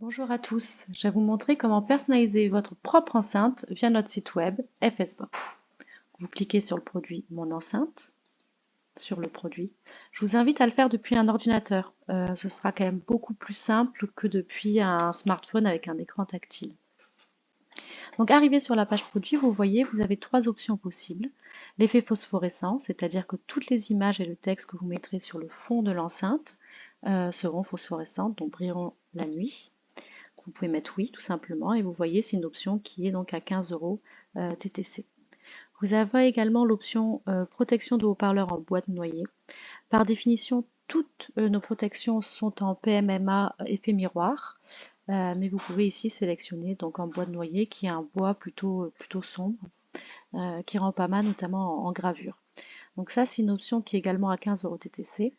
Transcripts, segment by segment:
Bonjour à tous, je vais vous montrer comment personnaliser votre propre enceinte via notre site web FSBox. Vous cliquez sur le produit Mon enceinte, sur le produit. Je vous invite à le faire depuis un ordinateur. Ce sera quand même beaucoup plus simple que depuis un smartphone avec un écran tactile. Donc arrivé sur la page produit, vous voyez, vous avez trois options possibles. L'effet phosphorescent, c'est-à-dire que toutes les images et le texte que vous mettrez sur le fond de l'enceinte seront phosphorescentes, donc brilleront la nuit. Vous pouvez mettre oui tout simplement et vous voyez c'est une option qui est donc à 15 € TTC. Vous avez également l'option protection de haut-parleurs en bois de noyer. Par définition, toutes nos protections sont en PMMA effet miroir, mais vous pouvez ici sélectionner donc en bois de noyer qui est un bois plutôt sombre, qui rend pas mal notamment en gravure. Donc ça c'est une option qui est également à 15 € TTC.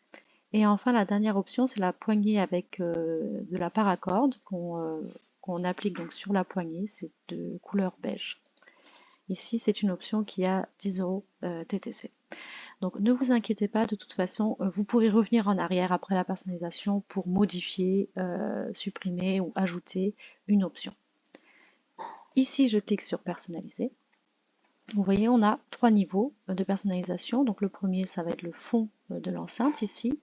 Et enfin, la dernière option, c'est la poignée avec de la paracorde qu'on applique donc sur la poignée. C'est de couleur beige. Ici, c'est une option qui a 10 € TTC. Donc ne vous inquiétez pas, de toute façon, vous pourrez revenir en arrière après la personnalisation pour modifier, supprimer ou ajouter une option. Ici, je clique sur personnaliser. Vous voyez, on a trois niveaux de personnalisation. Donc le premier, ça va être le fond de l'enceinte ici.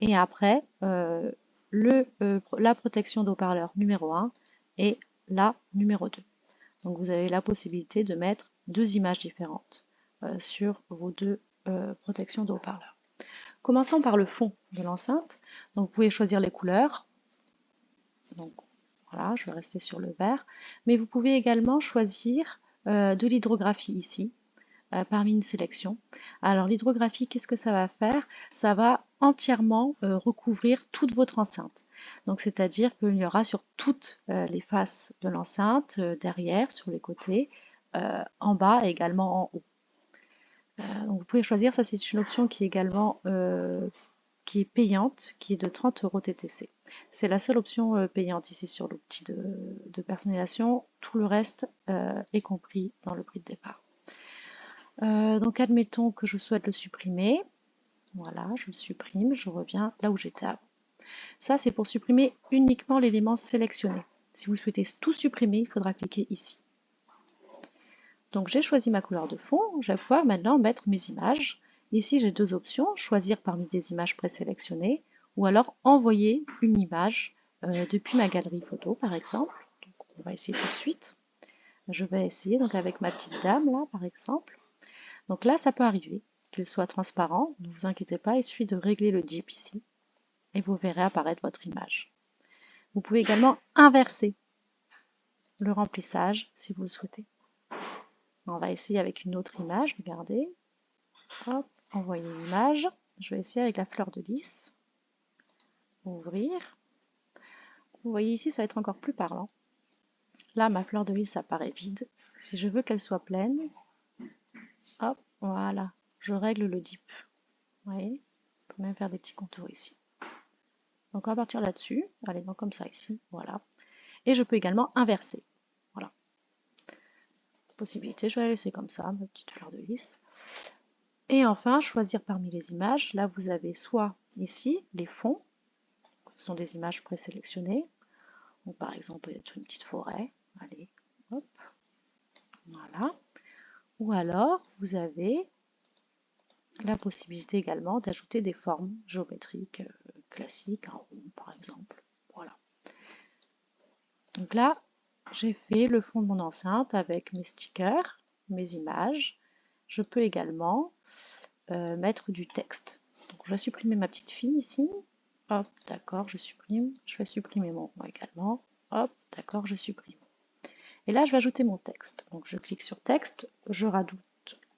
Et après, la protection d'haut-parleur numéro 1 et la numéro 2. Donc vous avez la possibilité de mettre deux images différentes sur vos deux protections de haut-parleur. Commençons par le fond de l'enceinte. Donc vous pouvez choisir les couleurs. Donc voilà, je vais rester sur le vert. Mais vous pouvez également choisir de l'hydrographie ici parmi une sélection. Alors l'hydrographie, qu'est-ce que ça va faire? Ça va entièrement recouvrir toute votre enceinte. Donc c'est-à-dire qu'il y aura sur toutes les faces de l'enceinte, derrière, sur les côtés, en bas et également en haut. Donc vous pouvez choisir, ça c'est une option qui est également qui est payante, qui est de 30 € TTC. C'est la seule option payante ici sur l'outil de personnalisation. Tout le reste est compris dans le prix de départ. Donc admettons que je souhaite le supprimer. Voilà, je le supprime, je reviens là où j'étais avant. Ça, c'est pour supprimer uniquement l'élément sélectionné. Si vous souhaitez tout supprimer, il faudra cliquer ici. Donc j'ai choisi ma couleur de fond, je vais pouvoir maintenant mettre mes images. Ici, j'ai deux options, choisir parmi des images présélectionnées ou alors envoyer une image depuis ma galerie photo, par exemple. Donc, on va essayer tout de suite. Je vais essayer donc avec ma petite dame, là, par exemple. Donc là, ça peut arriver qu'il soit transparent. Ne vous inquiétez pas, il suffit de régler le dip ici et vous verrez apparaître votre image. Vous pouvez également inverser le remplissage si vous le souhaitez. On va essayer avec une autre image, regardez. Hop, envoyer une image. Je vais essayer avec la fleur de lys. Ouvrir. Vous voyez ici, ça va être encore plus parlant. Là, ma fleur de lys apparaît vide. Si je veux qu'elle soit pleine, hop, voilà, je règle le dip. Vous voyez, on peut même faire des petits contours ici. Donc on va partir là-dessus, allez, donc comme ça ici, voilà. Et je peux également inverser, voilà. Possibilité, je vais la laisser comme ça, ma petite fleur de lys. Et enfin, choisir parmi les images, là vous avez soit ici, les fonds, ce sont des images présélectionnées, donc par exemple, peut-être une petite forêt, allez, hop, voilà. Ou alors, vous avez la possibilité également d'ajouter des formes géométriques classiques, un rond par exemple, voilà. Donc là, j'ai fait le fond de mon enceinte avec mes stickers, mes images. Je peux également mettre du texte. Donc je vais supprimer ma petite fille ici. Hop, d'accord, je supprime. Je vais supprimer mon rond également. Hop, d'accord, je supprime. Et là, je vais ajouter mon texte. Donc je clique sur texte, je rajoute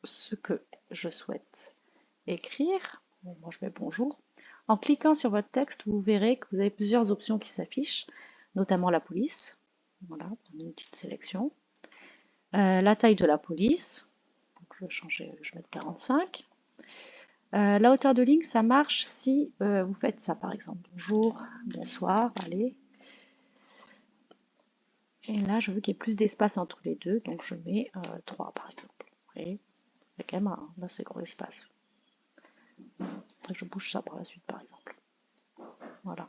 ce que je souhaite écrire. Bon, moi, je mets bonjour. En cliquant sur votre texte, vous verrez que vous avez plusieurs options qui s'affichent, notamment la police. Voilà, une petite sélection. La taille de la police. Donc, je vais changer, je vais mettre 45. La hauteur de ligne, ça marche si vous faites ça, par exemple. Bonjour, bonsoir, allez. Et là, je veux qu'il y ait plus d'espace entre les deux, donc je mets 3, par exemple. Vous voyez, il y a quand même un assez gros espace. Je bouge ça par la suite, par exemple. Voilà.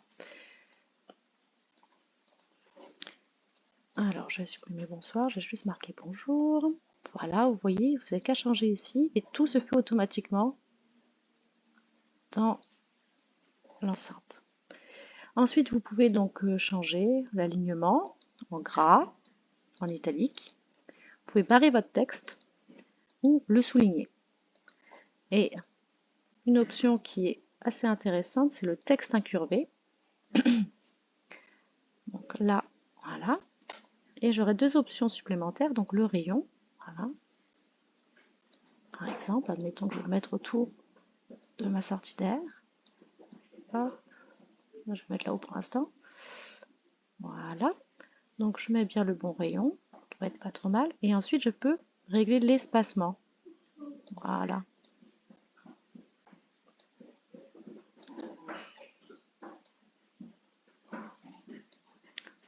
Alors, je vais supprimer bonsoir, je vais juste marquer bonjour. Voilà, vous voyez, vous n'avez qu'à changer ici et tout se fait automatiquement dans l'enceinte. Ensuite, vous pouvez donc changer l'alignement en gras, en italique. Vous pouvez barrer votre texte ou le souligner. Et une option qui est assez intéressante, c'est le texte incurvé. Donc là, voilà. Et j'aurai deux options supplémentaires, donc le rayon, voilà. Par exemple, admettons que je vais le mettre autour de ma sortie d'air. Je vais mettre là-haut pour l'instant. Voilà. Donc je mets bien le bon rayon, qui va être pas trop mal. Et ensuite, je peux régler l'espacement. Voilà.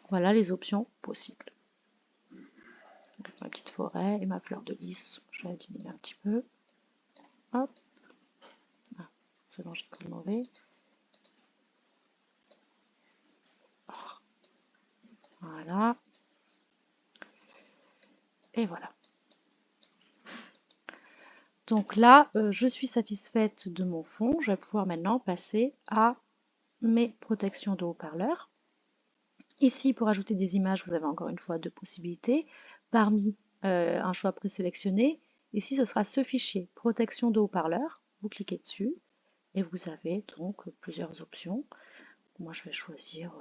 Voilà les options possibles. Avec ma petite forêt et ma fleur de lys, je vais diminuer un petit peu. Hop. Ah, c'est bon, j'ai pris le mauvais. Voilà. Et voilà. Donc là, je suis satisfaite de mon fond. Je vais pouvoir maintenant passer à mes protections de haut-parleurs. Ici, pour ajouter des images, vous avez encore une fois deux possibilités. Parmi un choix présélectionné, ici ce sera ce fichier, protection de haut-parleurs. Vous cliquez dessus et vous avez donc plusieurs options. Moi, je vais choisir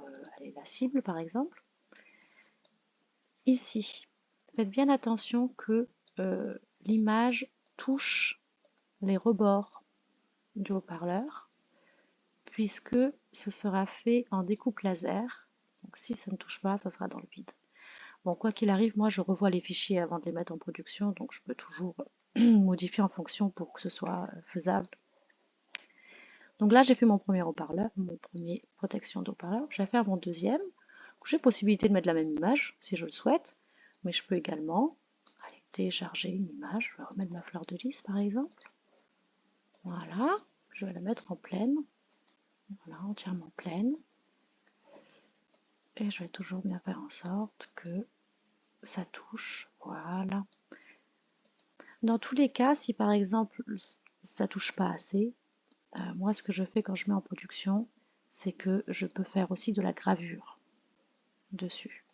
la cible par exemple. Ici, faites bien attention que l'image touche les rebords du haut-parleur, puisque ce sera fait en découpe laser. Donc si ça ne touche pas, ça sera dans le vide. Bon, quoi qu'il arrive, moi je revois les fichiers avant de les mettre en production, donc je peux toujours modifier en fonction pour que ce soit faisable. Donc là, j'ai fait mon premier haut-parleur, mon premier protection de haut-parleur. Je vais faire mon deuxième. J'ai possibilité de mettre la même image si je le souhaite, mais je peux également télécharger une image. Je vais remettre ma fleur de lys par exemple. Voilà, je vais la mettre en pleine. Voilà, entièrement pleine. Et je vais toujours bien faire en sorte que ça touche. Voilà. Dans tous les cas, si par exemple ça touche pas assez, moi ce que je fais quand je mets en production, c'est que je peux faire aussi de la gravure dessus.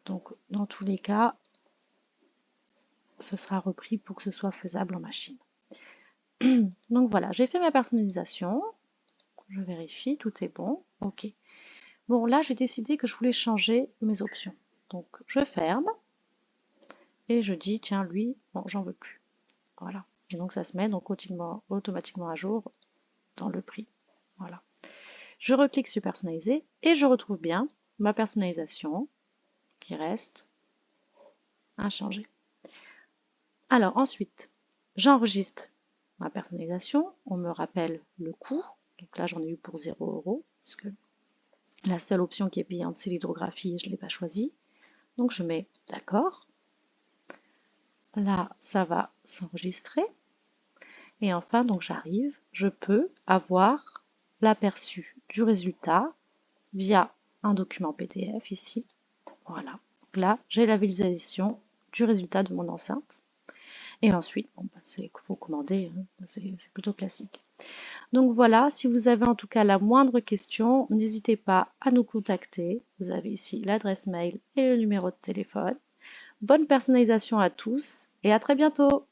Donc dans tous les cas, ce sera repris pour que ce soit faisable en machine. Donc voilà, j'ai fait ma personnalisation. Je vérifie, tout est bon. Ok. Bon, là, j'ai décidé que je voulais changer mes options. Donc, je ferme et je dis, tiens, lui, bon, j'en veux plus. Voilà. Et donc, ça se met donc automatiquement à jour dans le prix. Voilà. Je reclique sur personnaliser et je retrouve bien ma personnalisation qui reste inchangée. Alors, ensuite, j'enregistre ma personnalisation. On me rappelle le coût. Donc là, j'en ai eu pour 0 €, parce que la seule option qui est payante, c'est l'hydrographie et je ne l'ai pas choisie. Donc je mets d'accord. Là, ça va s'enregistrer. Et enfin, donc j'arrive, je peux avoir l'aperçu du résultat via un document PDF ici. Voilà. Donc là, j'ai la visualisation du résultat de mon enceinte. Et ensuite, bon, il faut commander, hein, c'est plutôt classique. Donc voilà, si vous avez en tout cas la moindre question, n'hésitez pas à nous contacter. Vous avez ici l'adresse mail et le numéro de téléphone. Bonne personnalisation à tous et à très bientôt!